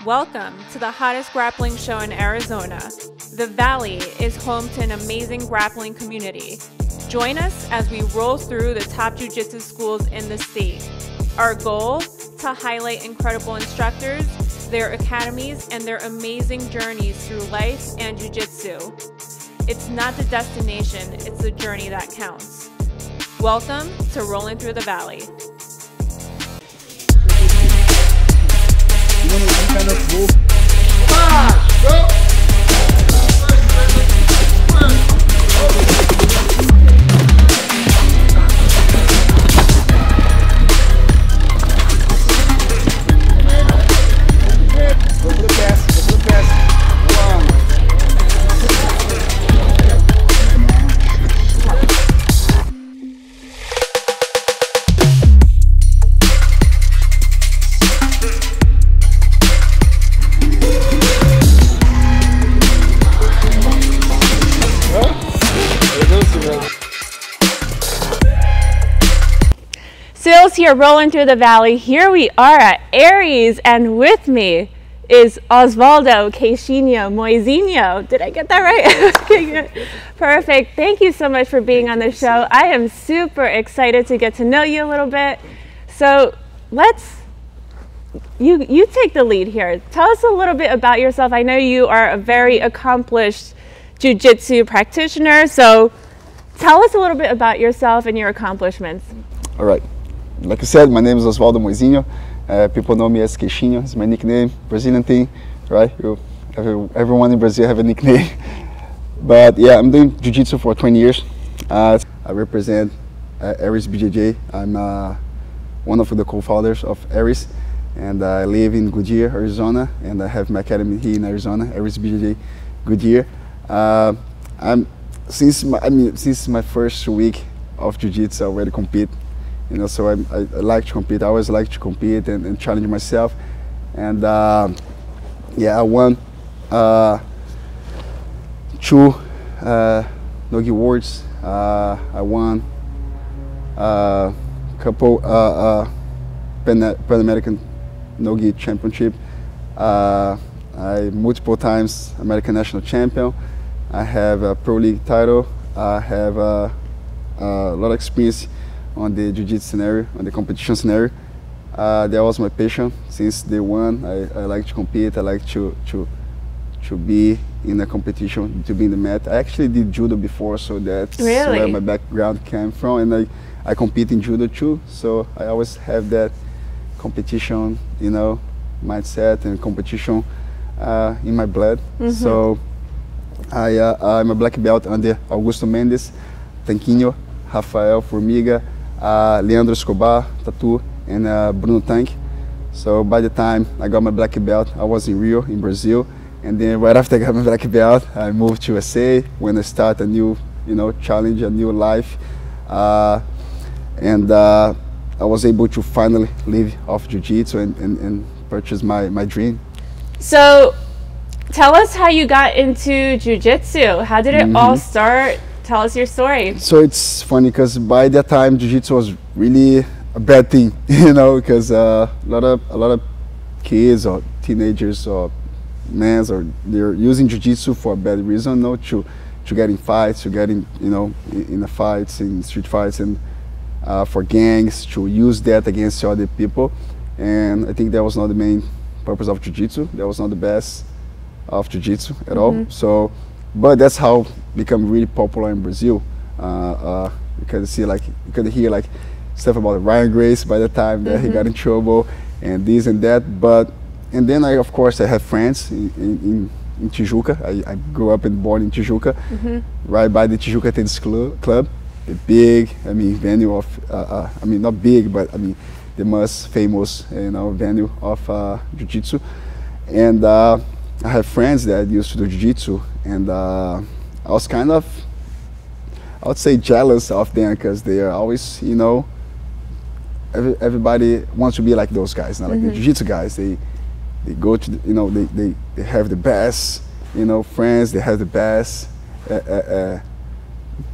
Welcome to the hottest grappling show in Arizona. The Valley is home to an amazing grappling community. Join us as we roll through the top jiu-jitsu schools in the state. Our goal? To highlight incredible instructors, their academies, and their amazing journeys through life and jiu-jitsu. It's not the destination, it's the journey that counts. Welcome to Rollin Through the Valley. Sales here, rolling through the valley. Here we are at ARES, and with me is Osvaldo, Queixinho, Moizinho. Did I get that right? Okay, good. Perfect. Thank you so much for being on the show. I am super excited to get to know you a little bit. So you take the lead here. Tell us a little bit about yourself. I know you are a very accomplished jiu-jitsu practitioner, so tell us a little bit about yourself and your accomplishments. All right. Like I said, my name is Osvaldo Moizinho. People know me as Queixinho. It's my nickname, Brazilian thing, right? Everyone in Brazil have a nickname. But yeah, I'm doing jiu-jitsu for 20 years. I represent ARES BJJ. I'm one of the co-founders of ARES, and I live in Goodyear, Arizona, and I have my academy here in Arizona, ARES BJJ Goodyear. Since my first week of jiu-jitsu, I already compete. You know, so I like to compete. I always like to compete and challenge myself. And yeah, I won 2 Nogi awards. I won a couple Pan American Nogi championship. I multiple times American national champion. I have a pro league title. I have a lot of experience on the jiu-jitsu scenario, on the competition scenario. That was my passion since day one. I like to compete. I like to be in a competition, to be in the mat. I actually did judo before, so that's where my background came from. And I compete in judo too, so I always have that competition, you know, mindset and competition in my blood. Mm-hmm. So I'm a black belt under Augusto Mendes, Quino, Rafael Formiga, Leandro Escobar, Tatu, and Bruno Tank. So by the time I got my black belt, I was in Rio, in Brazil, and then right after I got my black belt, I moved to USA when I start a new, you know, challenge, a new life, and I was able to finally live off jiu-jitsu and purchase my dream. So tell us how you got into jiu-jitsu. How did it all start? Tell us your story. So it's funny because by that time jiu-jitsu was really a bad thing, you know, because a lot of kids or teenagers or men, or they're using jiu-jitsu for a bad reason, no, to get in fights, to get in, you know, in the fights, in street fights, and for gangs, to use that against other people. And I think that was not the main purpose of jiu-jitsu. That was not the best of jiu-jitsu at all. So, but that's how it become really popular in Brazil. You can see, like, you could hear like stuff about Ryan Grace by the time that he got in trouble and this and that. And then of course I have friends in Tijuca. I grew up and born in Tijuca, right by the Tijuca Tennis Club, the big, venue of, not big, but the most famous, you know, venue of jiu-jitsu. And I have friends that used to do jiu-jitsu, and I was kind of, I would say, jealous of them because they are always, you know, everybody wants to be like those guys, not like the jiu-jitsu guys. They go to, you know, they have the best, you know, friends. They have the best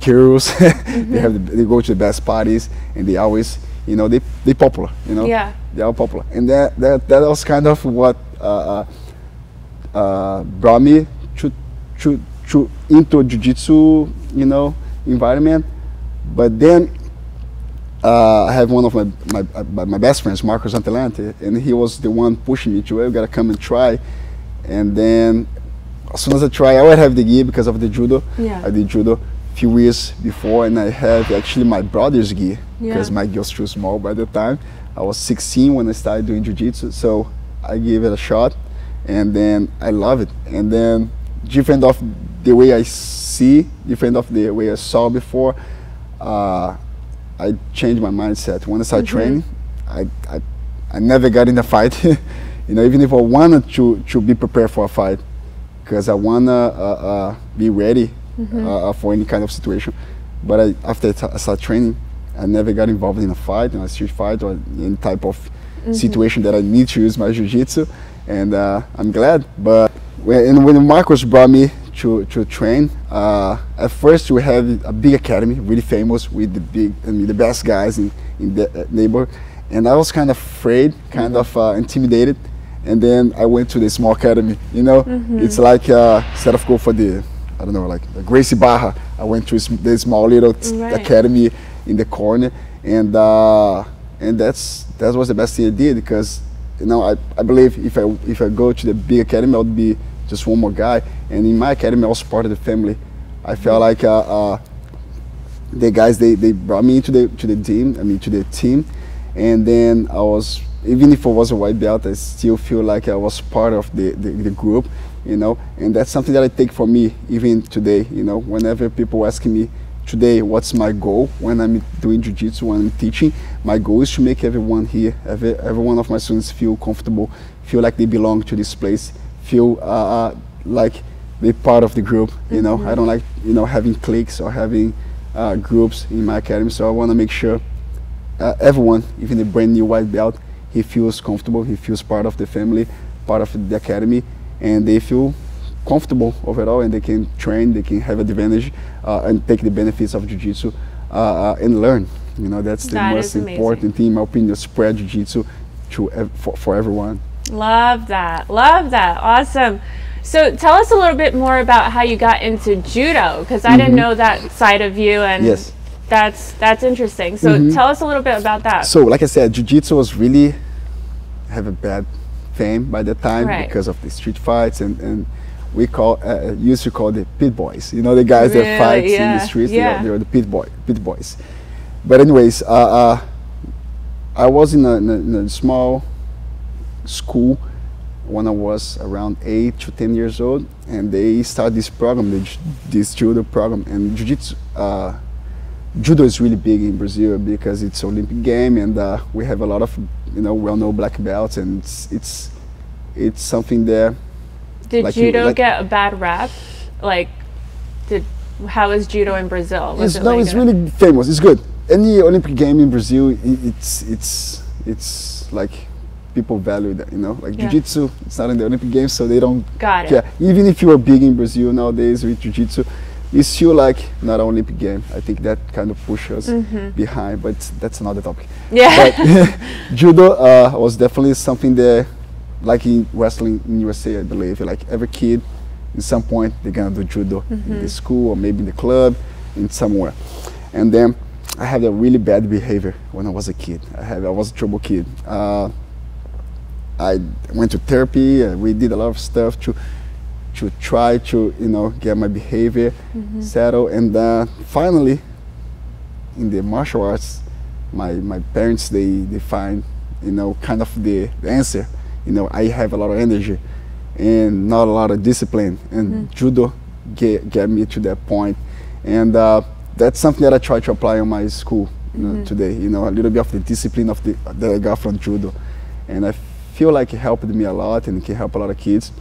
girls. They go to the best parties, and they always, you know, they popular, you know. Yeah. They are popular, and that was kind of what brought me into jiu-jitsu, you know, environment. But then I have one of my best friends, Marcos Antelante, and he was the one pushing me to, you gotta come and try. And then as soon as I try, I would have the gi because of the judo. Yeah. I did judo a few years before, and I had actually my brother's gi because my gi was too small by the time. I was 16 when I started doing jiu-jitsu, so I gave it a shot, and then I love it. And then different of the way I see, different of the way I saw before, I changed my mindset. When I started training, I never got in a fight. You know, even if I wanted to be prepared for a fight, because I wanna be ready for any kind of situation. But after I started training, I never got involved in a fight, in a street fight, or any type of situation that I need to use my jiu-jitsu, and I'm glad. But when Marcos brought me to train, at first we had a big academy, really famous, with the best guys in the neighborhood, and I was kind of afraid, kind of intimidated. And then I went to the small academy, you know. It's like instead of go for the, I don't know, like the Gracie Barra, I went to the small little academy in the corner, and that was the best thing I did, because, you know, I believe if I go to the big academy, I would be just one more guy. And in my academy, I was part of the family. I felt like the guys, they brought me into the team. I mean, to the team, and then I was, even if I was a white belt, I still feel like I was part of the group, you know. And that's something that I take for me even today, you know. Whenever people ask me today what's my goal when I'm doing jiu-jitsu, when I'm teaching, my goal is to make everyone here, every one of my students feel comfortable, feel like they belong to this place, feel like they're part of the group, you know. I don't like, you know, having cliques or having groups in my academy, so I want to make sure everyone, even the brand new white belt, he feels comfortable, he feels part of the family, part of the academy, and they feel comfortable overall, and they can train, they can have advantage and take the benefits of jiu-jitsu and learn. You know, that's the most important thing, in my opinion, spread jiu-jitsu for everyone. Love that, awesome. So tell us a little bit more about how you got into judo, because I didn't know that side of you, and that's interesting. So tell us a little bit about that. So like I said, jiu-jitsu was really have a bad fame by the time because of the street fights, and we used to call the pit boys. You know, the guys that fight in the streets, they were the pit boys. But anyways, I was in a small school when I was around 8 to 10 years old, and they started this program, this judo program. And jiu-jitsu, judo is really big in Brazil because it's an Olympic game, and we have a lot of, you know, well-known black belts, and it's something there. Did like judo get a bad rap? Like, how is judo in Brazil? It's really famous. It's good. Any Olympic game in Brazil, it's like people value that, you know. Like jiu-jitsu, it's not in the Olympic Games, so they don't care. Even if you are big in Brazil nowadays with jiu-jitsu, it's still like not an Olympic game. I think that kind of pushes us behind, but that's another topic. But judo was definitely something there, like in wrestling in USA, I believe. Like every kid, at some point, they're gonna do judo in the school or maybe in the club, in somewhere. And then I had a really bad behavior when I was a kid. I was a trouble kid. I went to therapy. We did a lot of stuff to try to, you know, get my behavior settled. And finally, in the martial arts, my parents, they find, you know, kind of the answer. You know, I have a lot of energy and not a lot of discipline, and judo get me to that point. And that's something that I try to apply on my school, you know, today. You know, a little bit of the discipline that I got from judo, and I feel like it helped me a lot, and it can help a lot of kids.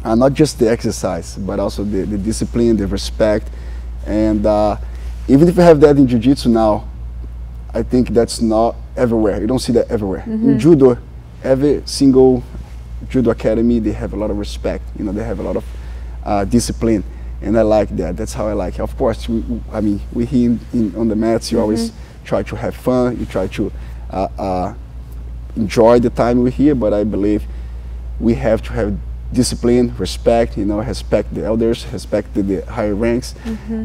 Not just the exercise, but also the discipline, the respect. And even if you have that in jiu-jitsu now, I think that's not everywhere. You don't see that everywhere. In judo, every single judo academy, they have a lot of respect. You know, they have a lot of discipline, and I like that. That's how I like it. Of course, we here on the mats, you always try to have fun. You try to enjoy the time we're here, but I believe we have to have discipline, respect, you know, respect the elders, respect the higher ranks.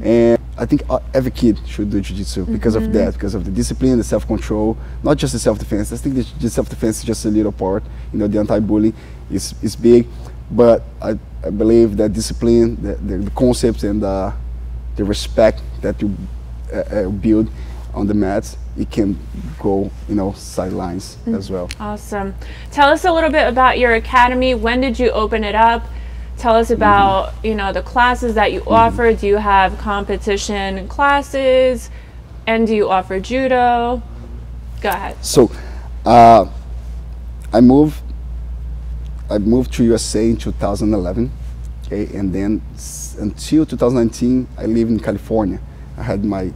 And I think every kid should do jiu-jitsu because of that, because of the discipline, the self-control, not just the self-defense. I think the self-defense is just a little part, you know, the anti-bullying is big, but I believe that discipline, the concepts and the respect that you build on the mats, it can go, you know, sidelines as well. Awesome. Tell us a little bit about your academy. When did you open it up? Tell us about, you know, the classes that you offer. Do you have competition classes? And do you offer judo? Go ahead. So, I moved to USA in 2011, okay, and then until 2019, I lived in California. I had my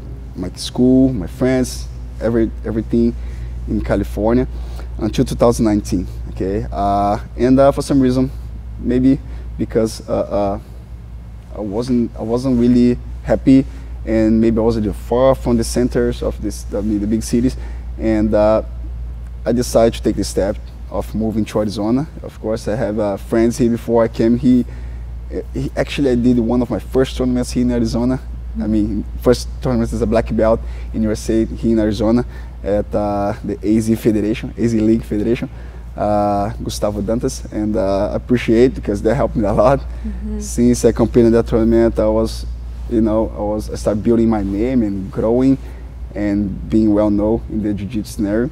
school, my friends, everything in California until 2019, okay. And for some reason, maybe because I wasn't really happy, and maybe I was a little far from the centers of the big cities, and I decided to take the step of moving to Arizona. Of course, I have friends here before I came. Actually, I did one of my first tournaments here in Arizona. I mean, first tournament as a black belt in USA here in Arizona at the AZ League Federation, Gustavo Dantas, and I appreciate because they helped me a lot. Since I competed in that tournament, I started building my name and growing and being well known in the jiu-jitsu scenario.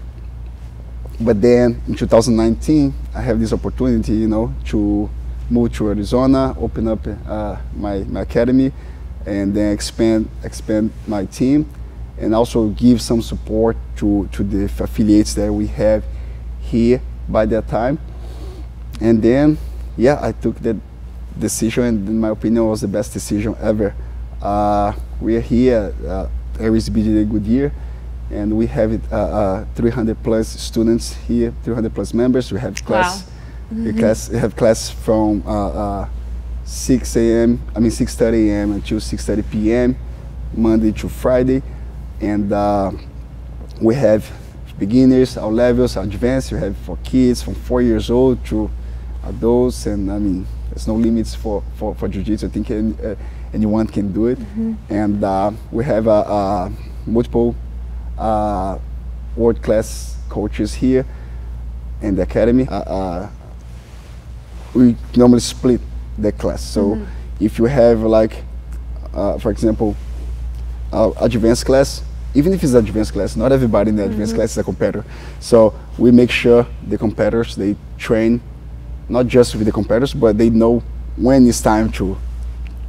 But then in 2019, I have this opportunity, you know, to move to Arizona, open up my academy, and then expand my team, and also give some support to the affiliates that we have here by that time. And then, yeah, I took that decision, and in my opinion, it was the best decision ever. We are here at ARES BJJ Goodyear, and we have 300 plus students here, 300 plus members. We have class. Wow. We have class from 6:30 a.m. until 6:30 p.m. Monday to Friday, and we have beginners, our levels, our advanced. We have for kids from 4 years old to adults, and I mean, there's no limits for jiu-jitsu. I think anyone can do it, and we have multiple world-class coaches here in the academy. We normally split the class. So if you have, like, for example, advanced class, even if it's an advanced class, not everybody in the advanced class is a competitor. So we make sure the competitors, they train not just with the competitors, but they know when it's time to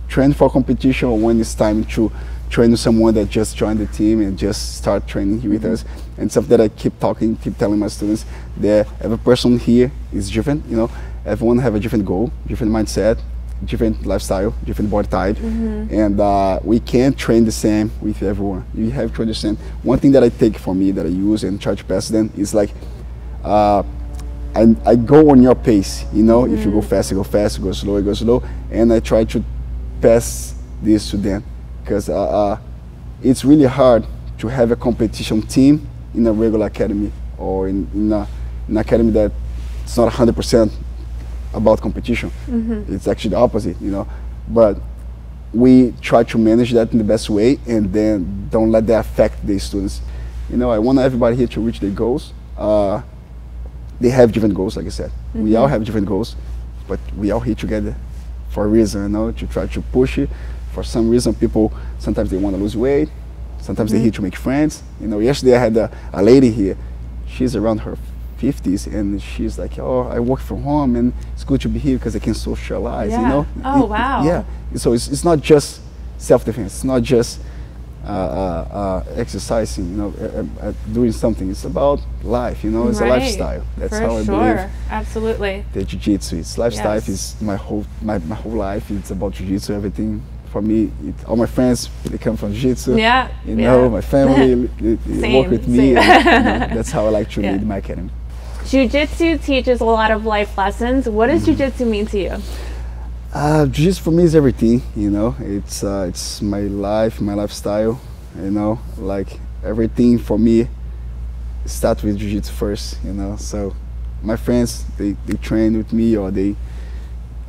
train for competition or when it's time to train with someone that just joined the team and just start training here with us. And something that I keep telling my students, that every person here is different, you know. Everyone have a different goal, different mindset, different lifestyle, different body type, and we can't train the same with everyone. You have to understand. One thing that I take for me, that I use and try to pass them, is like, I go on your pace, you know. If you go fast, you go fast. You go slow, you go slow. And I try to pass this to them, because it's really hard to have a competition team in a regular academy, or in an academy that it's not 100% about competition. It's actually the opposite, you know. But we try to manage that in the best way, and then don't let that affect the students. You know, I want everybody here to reach their goals. They have different goals, like I said. We all have different goals, but we all here together for a reason, you know, to try to push it. For some reason, people, sometimes they want to lose weight, sometimes they're here to make friends. You know, yesterday I had a lady here. She's around her 50s, and she's like, oh, I work from home, and it's good to be here because I can socialize, you know. Oh, wow. Yeah, so it's not just self-defense, it's not just exercising, you know, doing something. It's about life, you know. It's a lifestyle. That's how I believe. Absolutely. The jiu-jitsu, it's lifestyle. Is my whole life. It's about jiu-jitsu. Everything for me. All my friends, they come from jiu-jitsu. Yeah. You know, my family they work with me. And, you know, that's how I like to lead my academy. Jiu-jitsu teaches a lot of life lessons. What does jiu-jitsu mean to you? Jiu-jitsu for me is everything, you know. It's my life, my lifestyle, you know. Like, everything for me starts with jiu-jitsu first, you know. So my friends, they train with me, or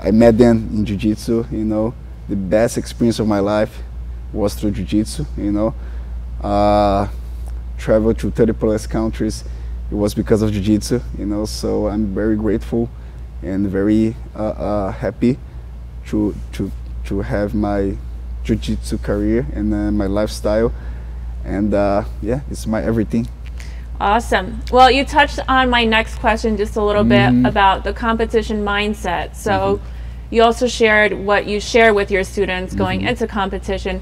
I met them in jiu-jitsu, you know. The best experience of my life was through jiu-jitsu, you know. Traveled to 30 plus countries, it was because of jiu-jitsu, you know. So I'm very grateful and very happy to have my jiu-jitsu career and my lifestyle, and yeah, it's my everything. Awesome. Well, you touched on my next question just a little bit about the competition mindset. So you also shared what you share with your students going into competition.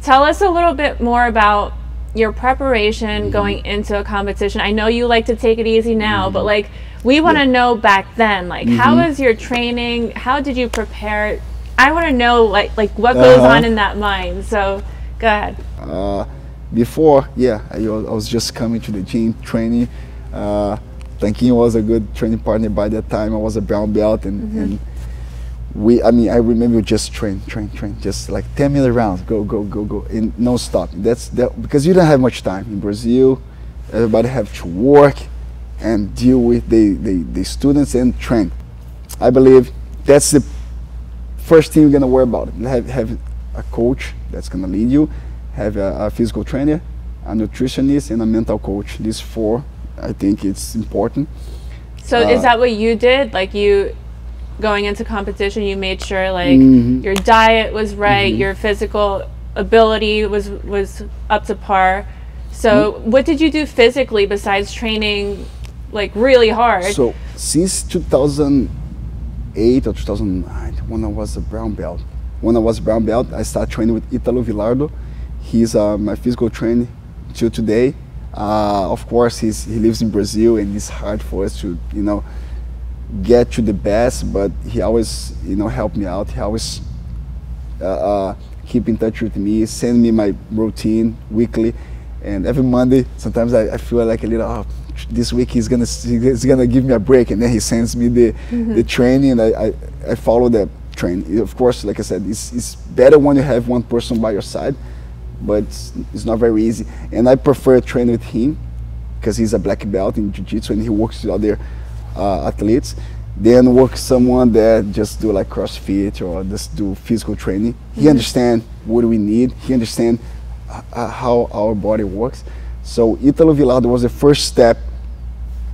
Tell us a little bit more about your preparation going into a competition. I know you like to take it easy now, but like we want to know back then, like how was your training? How did you prepare? I want to know like what goes on in that mind. So go ahead. Before, yeah, I was just coming to the gym, training. Quino was a good training partner by that time. I was a brown belt, and I remember just train, just like 10-minute rounds, go, and no stop. That's because you don't have much time in Brazil. Everybody have to work and deal with the students and train. I believe that's the first thing you're gonna worry about. Have a coach that's gonna lead you. Have a physical trainer, a nutritionist, and a mental coach. These four, I think it's important. So is that what you did? Like you, going into competition, you made sure like your diet was right, your physical ability was up to par. So what did you do physically besides training like really hard? So since 2008 or 2009, when I was a brown belt, I started training with Italo Villardo. He's my physical trainer till today. Of course, he lives in Brazil, and it's hard for us to, you know, get to the best. But he always, you know, helped me out. He always keep in touch with me, send me my routine weekly, and every Monday. Sometimes I feel like a little. Oh, this week he's gonna give me a break, and then he sends me the training, and I follow that training. Of course, like I said, it's better when you have one person by your side. But it's not very easy, and I prefer training with him because he's a black belt in jiu-jitsu and he works with other athletes, than work someone that just do like CrossFit or just do physical training. He understands what we need. He understands how our body works. So Italo Villardo was the first step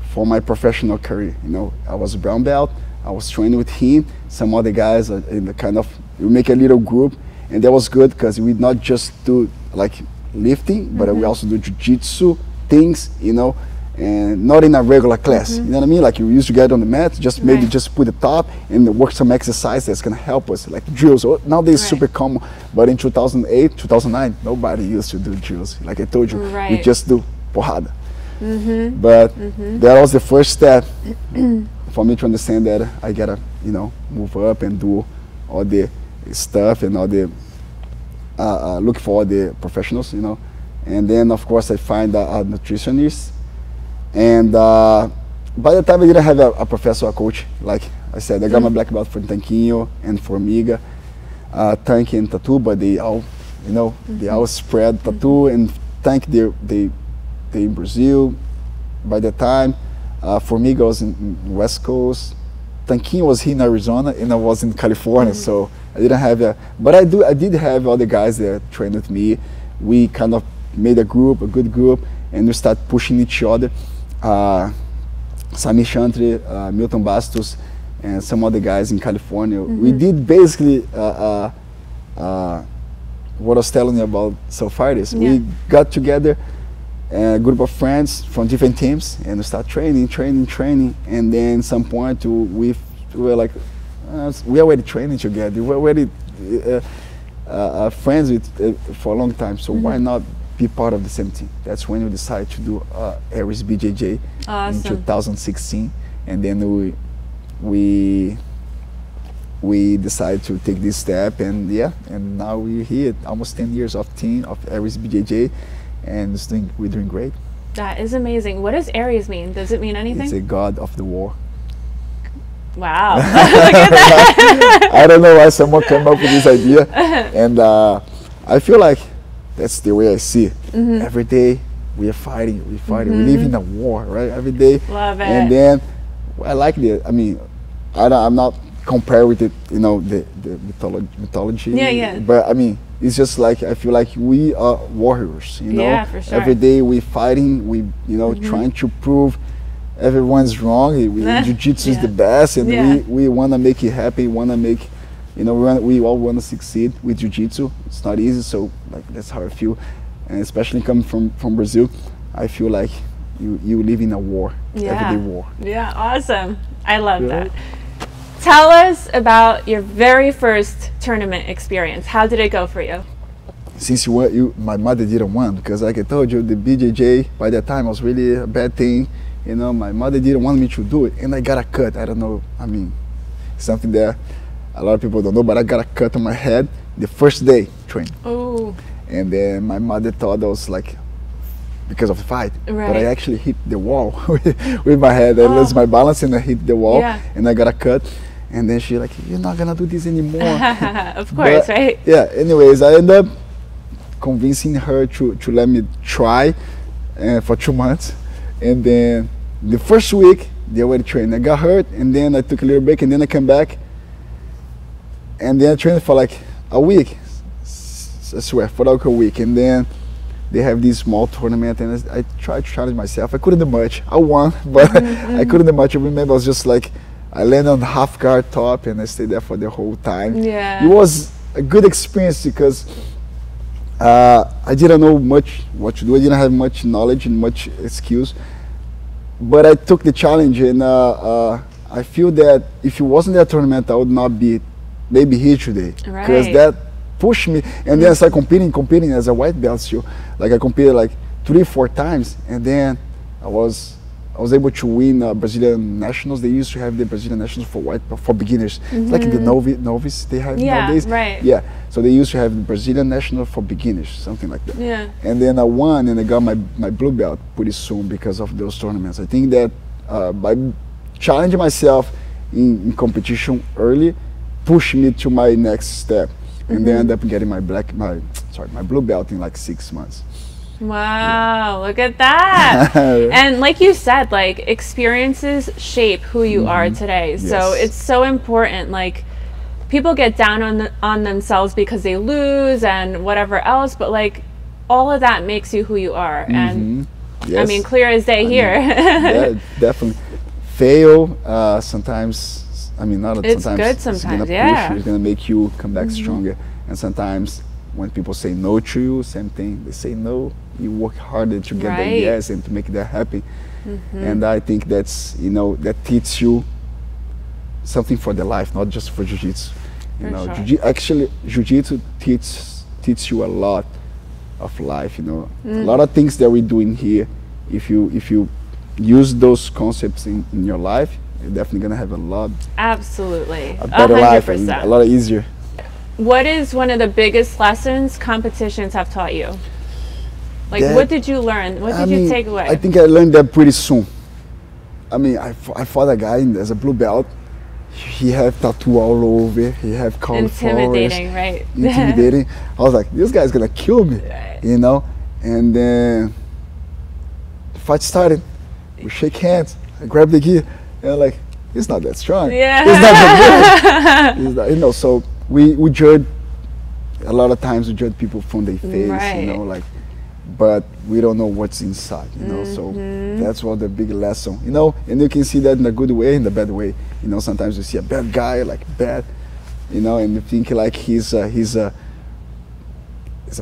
for my professional career. You know, I was a brown belt. I was training with him. Some other guys in the kind of, we make a little group. And that was good because we not just do like lifting, but we also do jiu-jitsu things, you know, and not in a regular class. You know what I mean? Like you used to get on the mat, just maybe just put the top and work some exercise that's gonna help us, like drills. Nowadays super common, but in 2008, 2009, nobody used to do drills. Like I told you, we just do porrada. But that was the first step for me to understand that I gotta, you know, move up and do all the stuff and all the look for the professionals, you know. And then of course I find a nutritionist, and by the time I didn't have a professor or a coach. Like I said, I got my black belt for Quino and Formiga, Tank and Tattoo, but they all, you know, they all spread Tattoo and Tank, they in Brazil by the time. Formiga was in West Coast, Tanquinho was here in Arizona, and I was in California, so I didn't have but I did have other guys that trained with me. We kind of made a good group, and we started pushing each other. Sami Chantry, Milton Bastos, and some other guys in California. We did basically what I was telling you about so far is we got together a group of friends from different teams, and we started training, and then at some point we were like, we are already training together. We're already friends with for a long time. So why not be part of the same team? That's when we decided to do ARES BJJ in 2016, and then we decided to take this step, and and now we're here, almost 10 years of team of ARES BJJ, and we're doing great. That is amazing. What does ARES mean? Does it mean anything? It's a god of the war. Wow. Look at that. I don't know why someone came up with this idea, and I feel like that's the way I see it. Every day we are fighting, we live in a war, right? Every day. Love it. And then I like the. I mean, I'm not compared with it. You know, the mythology. Yeah, yeah. But I mean, it's just like I feel like we are warriors. You know, yeah, for sure. Every day we fighting. We trying to prove everyone's wrong. Jiu-Jitsu is the best, and we want to make it happy. Want to make, we all want to succeed with Jiu-Jitsu. It's not easy, so like that's how I feel, and especially coming from Brazil, I feel like you live in a war, everyday war. Yeah, awesome. I love that. Tell us about your very first tournament experience. How did it go for you? Since my mother didn't want, because like I told you, the BJJ by that time was really a bad thing. You know, my mother didn't want me to do it, and I got a cut. I don't know. I mean, something that a lot of people don't know, but I got a cut on my head the first day training. Oh. And then my mother thought I was like, because of the fight, right. But I actually hit the wall with my head. I lost my balance and I hit the wall, and I got a cut. And then she's like, "You're not gonna do this anymore." Of course, right? Yeah. Anyways, I ended up convincing her to let me try for 2 months. And then the first week, they already trained. I got hurt, and then I took a little break, and then I came back. And then I trained for like a week. I swear, for like a week. And then they have this small tournament, and I tried to challenge myself. I couldn't do much. I won, but I couldn't do much. I remember I was just like, I landed on the half guard top, and I stayed there for the whole time. Yeah. It was a good experience because I didn't know much what to do. I didn't have much knowledge and much skills, but I took the challenge, and I feel that if it wasn't that tournament, I would not be maybe here today, because that pushed me. And then I started competing as a white belt still. Like I competed like 3-4 times, and then I was able to win Brazilian nationals. They used to have the Brazilian nationals for beginners. It's like the novice they have nowadays. Right. Yeah. So they used to have the Brazilian national for beginners, something like that. Yeah. And then I won, and I got my blue belt pretty soon because of those tournaments. I think that by challenging myself in competition early, pushed me to my next step, and then I ended up getting my blue belt in like 6 months. Wow, look at that. And like you said, like experiences shape who you are today. Yes. So it's so important. Like people get down on themselves because they lose and whatever else, but like all of that makes you who you are. And yes. I mean, clear as day here. Yeah, definitely. Fail sometimes. I mean, not it's sometimes. Good sometimes. It's gonna push you. It's gonna make you come back stronger. And sometimes when people say no to you, same thing. They say no, you work harder to get that yes and to make them happy. And I think that's, that teaches you something for the life, not just for Jiu-Jitsu. Actually, Jiu-Jitsu teaches you a lot of life. A lot of things that we're doing here. If you use those concepts in your life, you're definitely gonna have a better life and a lot easier. What is one of the biggest lessons competitions have taught you? Like, what did you learn? What did you take away? I think I learned that pretty soon. I mean, I fought a guy as a blue belt. He had tattoo all over. He had cauliflower. Intimidating, right? Intimidating. I was like, this guy's gonna kill me, And then the fight started. We shake hands. I grab the gi, and I'm like, he's not that strong. Yeah. He's not that good. He's not, so we judge. A lot of times we judge people from their face, but we don't know what's inside, So that's what the big lesson, And you can see that in a good way, in the bad way. Sometimes you see a bad guy, like bad, and you think like he's a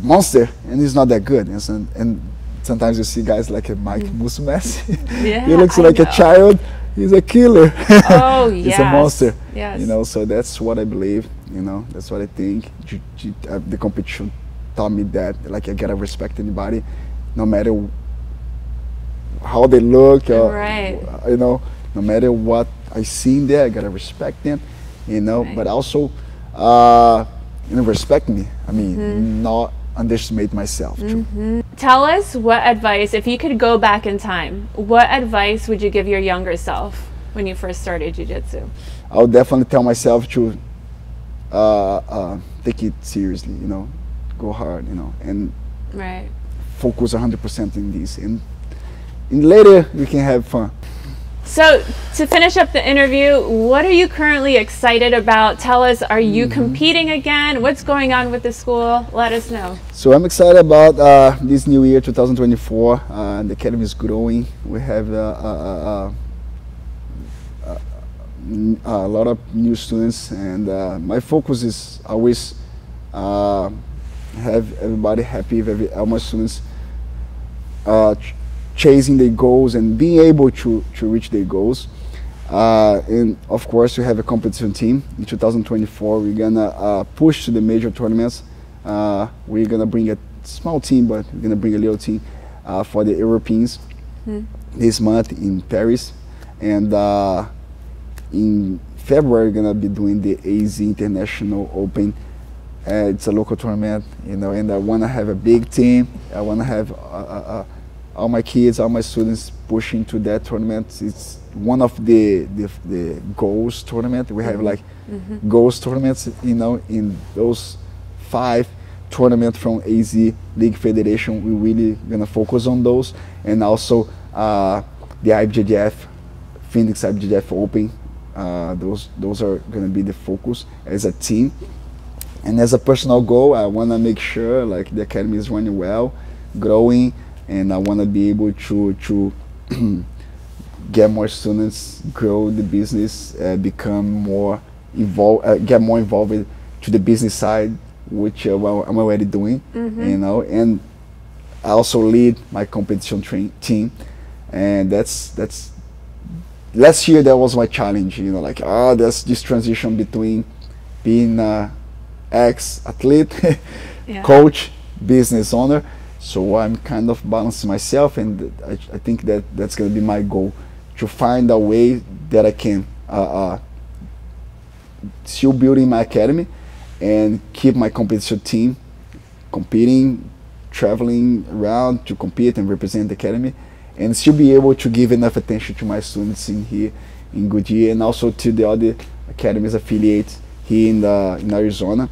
monster, and he's not that good. And sometimes you see guys like a Mike Musumeci. He looks like a child. He's a killer. Oh, yes. He's a monster. Yes. So that's what I believe. That's what I think. The competition taught me that, like, I gotta respect anybody, no matter how they look, or, no matter what I see in there, I gotta respect them, but also, respect me. I mean, not underestimate myself too. Tell us what advice, if you could go back in time, what advice would you give your younger self when you first started Jiu-Jitsu? I would definitely tell myself to take it seriously, go hard, and focus 100% in this. And later we can have fun. So to finish up the interview, what are you currently excited about? Tell us, are you competing again? What's going on with the school? Let us know. So I'm excited about this new year, 2024. The academy is growing. We have a lot of new students, and my focus is always have everybody happy, all my students chasing their goals and being able to reach their goals. And of course, we have a competition team. In 2024, we're gonna push to the major tournaments. We're gonna bring a small team, but we're gonna bring a little team for the Europeans this month in Paris. And in February, we're gonna be doing the AZ International Open. It's a local tournament, you know, and I wanna have a big team. I wanna have all my kids, all my students pushing to that tournament. It's one of the goals tournament. We have like goals tournaments, you know, in those 5 tournaments from AZ League Federation. We're really gonna focus on those, and also the IBJJF, Phoenix IBJJF Open. Those are gonna be the focus as a team. And as a personal goal, I wanna make sure like the academy is running well, growing, and I want to be able to get more students, grow the business, become more involved, get more involved to the business side, which well, I'm already doing, you know. And I also lead my competition team, and that's last year that was my challenge, you know, like there's this transition between being ex-athlete, coach, business owner. So I'm kind of balancing myself, and I think that that's going to be my goal, to find a way that I can still building my academy and keep my competition team competing, traveling around to compete and represent the academy, and still be able to give enough attention to my students in here in Goodyear, and also to the other academies affiliates here in Arizona.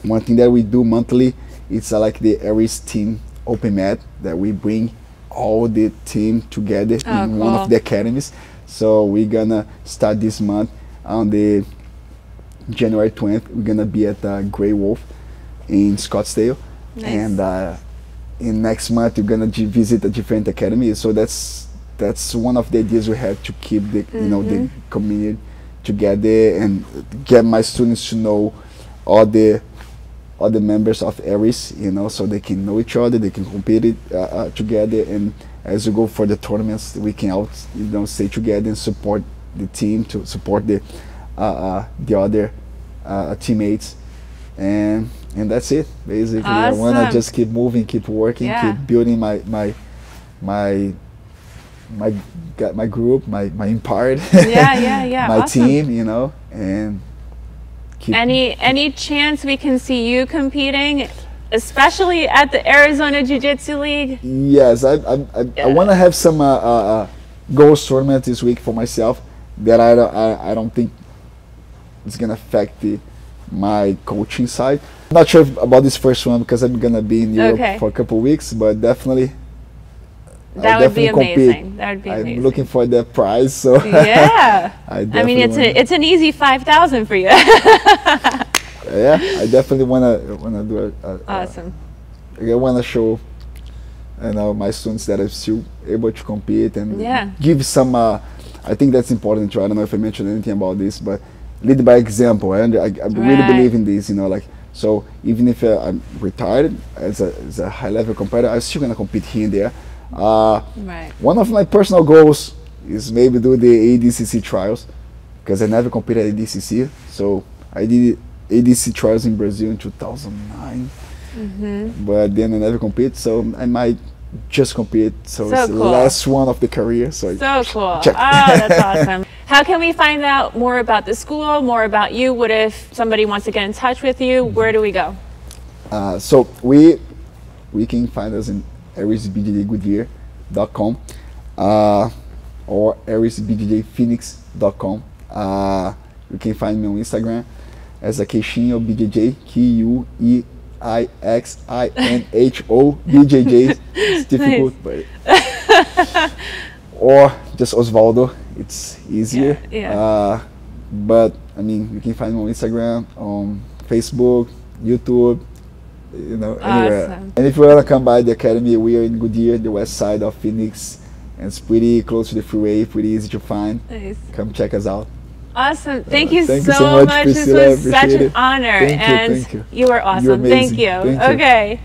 One thing that we do monthly, it's like the ARES team open mat that we bring all the team together in one of the academies. So we're gonna start this month on the January 20th. We're gonna be at Grey Wolf in Scottsdale, and in next month we're gonna visit a different academy. So that's one of the ideas we have, to keep the you know, the community together and get my students to know all the members of ARES, you know, so they can know each other, they can compete together, and as we go for the tournaments, we can all, you know, stay together and support the team, to support the other teammates, and that's it basically. Awesome. I want to just keep moving, keep working, keep building my group, my empire, my awesome. Team, you know, and any chance we can see you competing, especially at the Arizona Jiu-Jitsu League? Yes, I want to have some goals tournament this week for myself that I don't think it's gonna affect my coaching side. I'm not sure about this first one because I'm gonna be in Europe for a couple of weeks, but definitely. That would be amazing. That would be amazing. I'm looking for that prize, so yeah. I mean, it's an easy 5,000 for you. Yeah, I definitely wanna do awesome. I wanna show, you know, my students that I'm still able to compete and give some. I think that's important too. I don't know if I mentioned anything about this, but lead by example. I really believe in this. You know, like, so even if I'm retired as a high level competitor, I'm still gonna compete here and there. One of my personal goals is maybe do the ADCC trials, because I never competed at ADCC. So I did ADCC trials in Brazil in 2009, but then I never compete. So I might just compete. So it's the last one of the career. So cool. Check. Oh, that's awesome. How can we find out more about the school, more about you? What if somebody wants to get in touch with you? Where do we go? So we can find us in ARES BJJ Goodyear.com or ARES BJJ Phoenix.com. You can find me on Instagram as a Queixinho BJJ, Queixinho BJJ. It's difficult, but or just Osvaldo. It's easier. Yeah. But I mean, you can find me on Instagram, on Facebook, YouTube, you know, anywhere. Awesome. And if you wanna come by the academy, we are in Goodyear, the west side of Phoenix, and it's pretty close to the freeway, pretty easy to find. Nice. Come check us out. Awesome. Thank you thank so you so much, much. Priscilla. This was such an honor. Thank you. You were awesome. You're amazing. Thank you. Thank you. Okay.